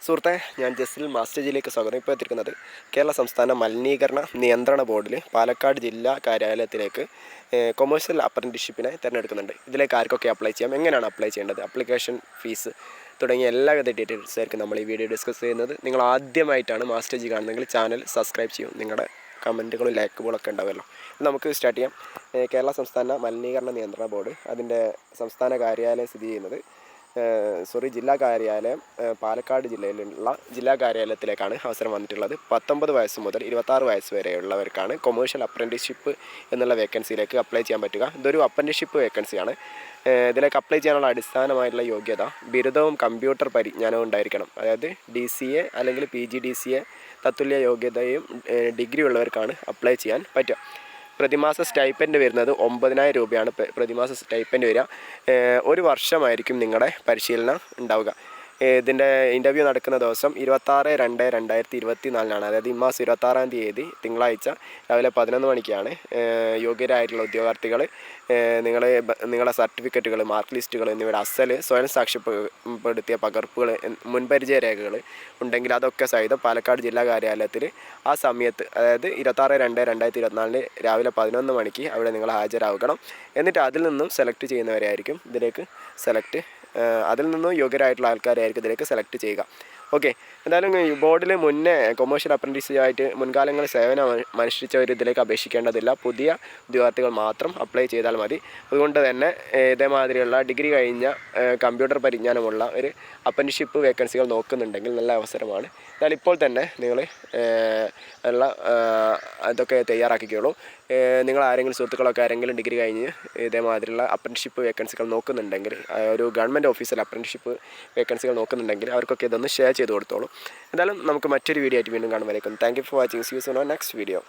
സുഹൃത്തെ, ഞാൻ ജസ്റ്റിൽ മാസ്റ്റർ ജിയിലേക്ക് സ്വാഗതം. ഇപ്പോൾ എത്തിയിരിക്കുന്നത് കേരള സംസ്ഥാന മലിനീകരണ നിയന്ത്രണ ബോർഡിൽ പാലക്കാട് ജില്ലാ കാര്യാലയത്തിലേക്ക് കൊമേഴ്ഷ്യൽ അപ്രൻറ്റിസ്ഷിപ്പിനെ തിരഞ്ഞെടുക്കുന്നുണ്ട്. ഇതിലേക്ക് ആർക്കൊക്കെ അപ്ലൈ ചെയ്യാം, എങ്ങനെയാണ് അപ്ലൈ ചെയ്യേണ്ടത്, അപ്ലിക്കേഷൻ ഫീസ് തുടങ്ങിയ എല്ലാവിധ ഡീറ്റെയിൽസ് ആയിരിക്കും നമ്മൾ ഈ വീഡിയോ ഡിസ്കസ് ചെയ്യുന്നത്. നിങ്ങൾ ആദ്യമായിട്ടാണ് മാസ്റ്റർ ജി കാണുന്നതെങ്കിൽ ചാനൽ സബ്സ്ക്രൈബ് ചെയ്യും. നിങ്ങളുടെ കമൻറ്റുകളും ലൈക്കുകളൊക്കെ ഉണ്ടാവുമല്ലോ. നമുക്ക് സ്റ്റാർട്ട് ചെയ്യാം. കേരള സംസ്ഥാന മലിനീകരണ നിയന്ത്രണ ബോർഡ് അതിൻ്റെ സംസ്ഥാന കാര്യാലയം സ്ഥിതി ചെയ്യുന്നത് ജില്ലാ കാര്യാലയം പാലക്കാട് ജില്ലയിലുള്ള ജില്ലാ കാര്യാലയത്തിലേക്കാണ് അവസരം വന്നിട്ടുള്ളത്. 19 വയസ്സ് മുതൽ 26 വയസ്സ് വരെയുള്ളവർക്കാണ് കൊമേഴ്ഷ്യൽ അപ്രൻറ്റിസ്ഷിപ്പ് എന്നുള്ള വേക്കൻസിയിലേക്ക് അപ്ലൈ ചെയ്യാൻ പറ്റുക. ഇതൊരു അപ്രൻറ്റിസ്ഷിപ്പ് വേക്കൻസിയാണ്. ഇതിലേക്ക് അപ്ലൈ ചെയ്യാനുള്ള അടിസ്ഥാനമായിട്ടുള്ള യോഗ്യത ബിരുദവും കമ്പ്യൂട്ടർ പരിജ്ഞാനവും ഉണ്ടായിരിക്കണം. അതായത് DCA അല്ലെങ്കിൽ PGDCA തത്തുല്യ യോഗ്യതയും ഡിഗ്രി ഉള്ളവർക്കാണ് അപ്ലൈ ചെയ്യാൻ പറ്റുക. പ്രതിമാസ സ്റ്റൈപ്പൻഡ് വരുന്നത് 9,000 രൂപയാണ് പ്രതിമാസ സ്റ്റൈപ്പൻഡ് വരിക. ഒരു വർഷമായിരിക്കും നിങ്ങളുടെ പരിശീലനം ഉണ്ടാവുക. ഇതിൻ്റെ ഇൻ്റർവ്യൂ നടക്കുന്ന ദിവസം 26/2/2024 അതായത് ഈ മാസം 26-ാം തീയതി തിങ്കളാഴ്ച രാവിലെ 11 മണിക്കാണ്. യോഗ്യരായിട്ടുള്ള ഉദ്യോഗാർത്ഥികൾ നിങ്ങളുടെ സർട്ടിഫിക്കറ്റുകൾ, മാർക്ക് ലിസ്റ്റുകൾ എന്നിവയുടെ അസൽ, സ്വയം സാക്ഷ്യപ്പെടുത്തിയ പകർപ്പുകൾ, മുൻപരിചയ രേഖകൾ ഉണ്ടെങ്കിൽ അതൊക്കെ സഹിതം പാലക്കാട് ജില്ലാ കാര്യാലയത്തിൽ ആ സമയത്ത്, അതായത് 26/2/2024 രാവിലെ 11 മണിക്ക് അവിടെ നിങ്ങൾ ഹാജരാകണം. എന്നിട്ട് അതിൽ നിന്നും സെലക്ട് ചെയ്യുന്നവരായിരിക്കും ഇതിലേക്ക് അതിൽ നിന്നും യോഗ്യരായിട്ടുള്ള ആൾക്കാരായിരിക്കും ഇതിലേക്ക് സെലക്ട് ചെയ്യുക. ഓക്കെ, എന്തായാലും ഈ ബോർഡിൽ മുന്നേ കൊമേഴ്ഷ്യൽ അപ്രൻറ്റീസായിട്ട് മുൻകാലങ്ങളിൽ സേവനം അനുഷ്ഠിച്ചവർ ഇതിലേക്ക് അപേക്ഷിക്കേണ്ടതില്ല. പുതിയ ഉദ്യോഗാർത്ഥികൾ മാത്രം അപ്ലൈ ചെയ്താൽ മതി. അതുകൊണ്ട് തന്നെ ഇതേമാതിരിയുള്ള ഡിഗ്രി കഴിഞ്ഞ കമ്പ്യൂട്ടർ പരിജ്ഞാനമുള്ള ഒരു അപ്രൻറ്റിസ്ഷിപ്പ് വേക്കൻസികൾ നോക്കുന്നുണ്ടെങ്കിൽ നല്ല അവസരമാണ്. എന്നാൽ ഇപ്പോൾ തന്നെ നിങ്ങൾ അതൊക്കെ തയ്യാറാക്കിക്കോളൂ. നിങ്ങൾ ആരെങ്കിലും സുഹൃത്തുക്കളൊക്കെ ആരെങ്കിലും ഡിഗ്രി കഴിഞ്ഞ് ഇതേമാതിരിയുള്ള അപ്രൻറ്റിസ്ഷിപ്പ് വേക്കൻസികൾ നോക്കുന്നുണ്ടെങ്കിൽ, ഒരു ഗവൺമെൻറ് ഓഫീസിൽ അപ്രൻറ്റിസ്ഷിപ്പ് വേക്കൻസികൾ നോക്കുന്നുണ്ടെങ്കിൽ അവർക്കൊക്കെ ഇതൊന്ന് ഷെയർ ചെയ്ത് കൊടുത്തോളൂ. എന്തായാലും നമുക്ക് മറ്റൊരു വീഡിയോ ആയിട്ട് വീണ്ടും കാണുമ്പോഴേക്കും thank you for watching. See you soon on next video.